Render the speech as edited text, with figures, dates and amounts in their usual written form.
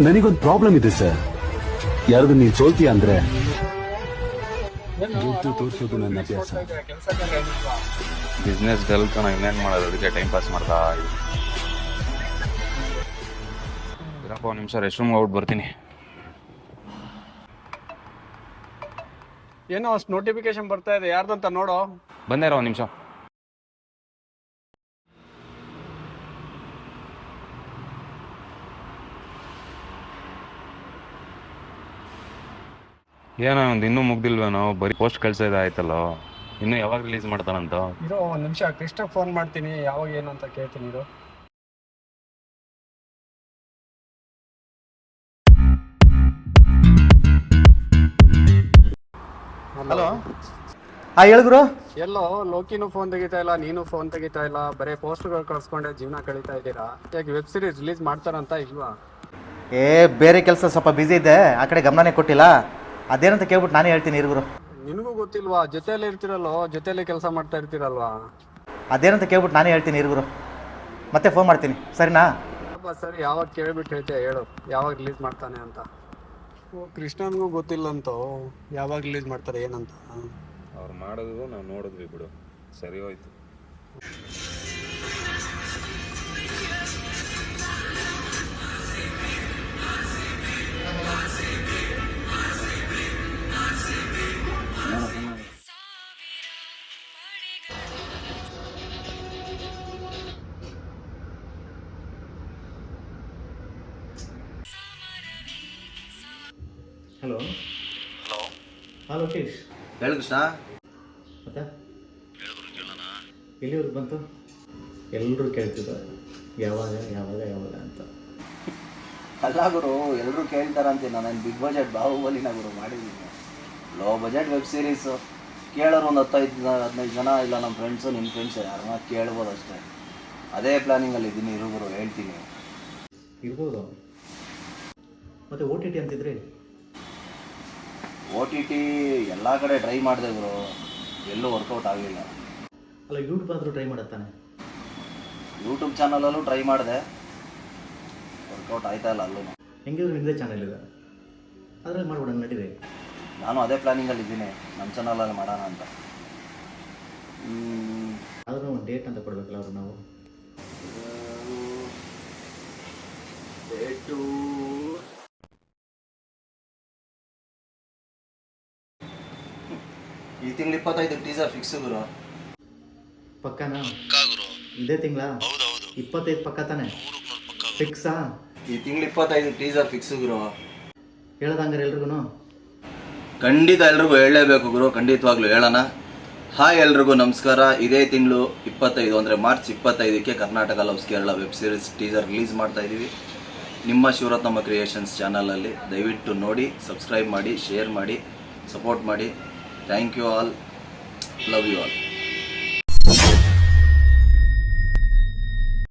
ನನಗೊಂದು ಪ್ರಾಬ್ಲಮ್ ಇದೆ ಸರ್. ಯಾರಿಗೂ ನೀನ್ ಸೋಲ್ತೀಯ ಅಂದ್ರೆ ಗೆದ್ದು ತೋರಿಸೋದು ನನ್ನ ಅಭ್ಯಾಸ. ಬಿಸ್ನೆಸ್ ಡಲ್ ಕಣ, ಇನ್ನೇನು ಮಾಡೋದು, ಅದಕ್ಕೆ ಟೈಮ್ ಪಾಸ್ ಮಾಡ್ತಾ ಇರಪ್ಪ. ಒಂದು ನಿಮಿಷ ರೆಸ್ಟ್ ರೂಮ್ಗೆ ಔಟ್ ಬರ್ತೀನಿ. ಏನೋ ಅಷ್ಟು ನೋಟಿಫಿಕೇಶನ್ ಬರ್ತಾ ಇದೆ, ಯಾರ್ದಂತ ನೋಡೋ. ಬಂದೇ ಇರೋ ಒಂದು ನಿಮಿಷ. ಏನೋ ಒಂದು ಇನ್ನೂ ಮುಗ್ದಿಲ್ವೇನೋ, ಬರೀ ಪೋಸ್ಟ್ ಕಳ್ಸೋದು ಆಯ್ತಲ್ಲೋ. ಇನ್ನೂ ಯಾವಾಗ ರಿಲೀಸ್ ಮಾಡ್ತಾನಂತ? ಇರೋ ಒಂದು ನಿಮಿಷ, ಕೃಷ್ಣಗೆ ಫೋನ್ ಮಾಡ್ತೀನಿ, ಯಾವಾಗ ಏನು ಅಂತ ಕೇಳ್ತೀನಿ ಇರೋ. ಹಲೋ. ಹೇಳಿದ್ರು ಎಲ್ಲೋ ಲೋಕಿನೂ ಫೋನ್ ತೆಗಿತಾ ಇಲ್ಲ, ನೀನು ಫೋನ್ ತೆಗಿತಾ ಇಲ್ಲ, ಬರೀ ಪೋಸ್ಟ್ಗಳು ಕಳ್ಸ್ಕೊಂಡೆ ಜೀವನ ಕಳೀತಾ ಇದ್ದೀರಾ. ಯಾಕೆ ವೆಬ್ ಸೀರೀಸ್ ರಿಲೀಸ್ ಮಾಡ್ತಾರಂತ ಇಲ್ವಾ? ಬೇರೆ ಕೆಲಸ ಸ್ವಲ್ಪ ಬ್ಯುಸಿ ಇದ್ದೆ, ಆ ಕಡೆ ಗಮನನೇ ಕೊಟ್ಟಿಲ್ಲ. ಅದೇನಂತ ಕೇಳ್ಬಿಟ್ಟು ನಾನೇ ಹೇಳ್ತೀನಿ ಇರುಗುರು. ನಿನಗೂ ಗೊತ್ತಿಲ್ವಾ? ಜೊತೆಯಲ್ಲಿ ಇರ್ತಿರಲ್ಲೋ, ಜೊತೆಯಲ್ಲಿ ಕೆಲಸ ಮಾಡ್ತಾ ಇರ್ತೀರಲ್ವಾ? ಅದೇನಂತ ಕೇಳ್ಬಿಟ್ಟು ನಾನೇ ಹೇಳ್ತೀನಿ ಇರುಗುರು, ಮತ್ತೆ ಫೋನ್ ಮಾಡ್ತೀನಿ, ಸರಿನಾ? ಸರಿ, ಯಾವಾಗ ಕೇಳ್ಬಿಟ್ಟು ಹೇಳ್ತೀಯ ಹೇಳು, ಯಾವಾಗ ರಿಲೀಸ್ ಮಾಡ್ತಾನೆ ಅಂತ. ಕೃಷ್ಣನ್ಗೂ ಗೊತ್ತಿಲ್ಲ ಅಂತೋ ಯಾವಾಗ ರಿಲೀಸ್ ಮಾಡ್ತಾರೆ ಏನಂತ. ಅವ್ರು ಮಾಡೋದು ನಾವು ನೋಡಿದ್ವಿ ಬಿಡು, ಸರಿ ಹೋಯ್ತು. ಹಲೋ. ಹಲೋ ಲೋಕೇಶ್. ಹೇಳು ಕೃಷ್ಣ. ಮತ್ತೆ ಎಲ್ಲಿವರೆಗೆ ಬಂತು? ಎಲ್ಲರೂ ಕೇಳ್ತಿದ್ದಾರೆ ಯಾವಾಗ ಯಾವಾಗ ಯಾವಾಗ ಅಂತ. ಅಲ್ಲ ಗುರು, ಎಲ್ಲರೂ ಕೇಳ್ತಾರಂತೆ. ನಾನು ಬಿಗ್ ಬಜೆಟ್ ಬಾಹುಬಲಿನ ಗುರು ಮಾಡಿದ್ದೀನಿ. ಲೋ ಬಜೆಟ್ ವೆಬ್ ಸೀರೀಸು ಕೇಳೋರು ಒಂದು 15 ಜನ, ಇಲ್ಲ ನಮ್ಮ ಫ್ರೆಂಡ್ಸು, ನಿಮ್ಮ ಫ್ರೆಂಡ್ಸು ಯಾರನ್ನ ಕೇಳ್ಬೋದು ಅಷ್ಟೇ. ಅದೇ ಪ್ಲ್ಯಾನಿಂಗಲ್ಲಿ ಇದ್ದೀನಿ. ಇರುಗುರು ಹೇಳ್ತೀನಿ. ಇರ್ಬೋದು. ಮತ್ತು ಓ ಟಿ ಟಿ ಅಂತಿದ್ರಿ? ಓ ಟಿ ಟಿ ಎಲ್ಲ ಕಡೆ ಟ್ರೈ ಮಾಡಿದೆ ಗುರು, ಎಲ್ಲೂ ವರ್ಕೌಟ್ ಆಗಲಿಲ್ಲ. ಅಲ್ಲ, ಯೂಟ್ಯೂಬ್ ಆದರೂ ಟ್ರೈ ಮಾಡತ್ತಾನೆ. ಯೂಟ್ಯೂಬ್ ಚಾನಲಲ್ಲೂ ಟ್ರೈ ಮಾಡಿದೆ, ವರ್ಕೌಟ್ ಆಯ್ತಾ ಇಲ್ಲ ಅಲ್ಲೂ. ಹೆಂಗಿದ್ರು ನಿಮ್ಮದೇ ಚಾನಲ್ ಇದೆ, ಅದ್ರಲ್ಲಿ ಮಾಡ್ಬಿಡೋಣ, ನಡೀರಿ. ನಾನು ಅದೇ ಪ್ಲ್ಯಾನಿಂಗಲ್ಲಿ ಇದ್ದೀನಿ, ನಮ್ಮ ಚಾನಲಲ್ಲಿ ಮಾಡೋಣ ಅಂತ. ಆದರೂ ಒಂದು ಡೇಟ್ ಅಂತ ಕೊಡಬೇಕಲ್ಲ ಅವರು. ನಾವು ಡೇಟು ಈ ತಿಂಗಳು 25 ಟೀಸರ್ ಫಿಕ್ಸ್ ಗುರು. ಪಕ್ಕನಾ? ಇದೇ ತಿಂಗಳ 25 ಪಕ್ಕ ತಾನೆ? ಫಿಕ್ಸಾ? ಈ ತಿಂಗಳು 25 ಟೀಸರ್ ಫಿಕ್ಸ್ ಗುರು. ಹೇಳೋದಂಗಾರೆ ಎಲ್ರಿಗೂ? ಖಂಡಿತ ಎಲ್ರಿಗೂ ಹೇಳಲೇಬೇಕು ಗುರು, ಖಂಡಿತವಾಗ್ಲೂ ಹೇಳೋಣ. ಹಾಯ್ ಎಲ್ರಿಗೂ ನಮಸ್ಕಾರ. ಇದೇ ತಿಂಗಳು 25 ಅಂದರೆ ಮಾರ್ಚ್ 25ಕ್ಕೆ Karnataka loves Kerala web series teaser release ಮಾಡ್ತಾ ಇದ್ದೀವಿ ನಿಮ್ಮ ಶಿವರತ್ನಮ್ಮ ಕ್ರಿಯೇಷನ್ಸ್ ಚಾನಲಲ್ಲಿ. ದಯವಿಟ್ಟು ನೋಡಿ, ಸಬ್ಸ್ಕ್ರೈಬ್ ಮಾಡಿ, ಶೇರ್ ಮಾಡಿ, ಸಪೋರ್ಟ್ ಮಾಡಿ. Thank you all, love you all.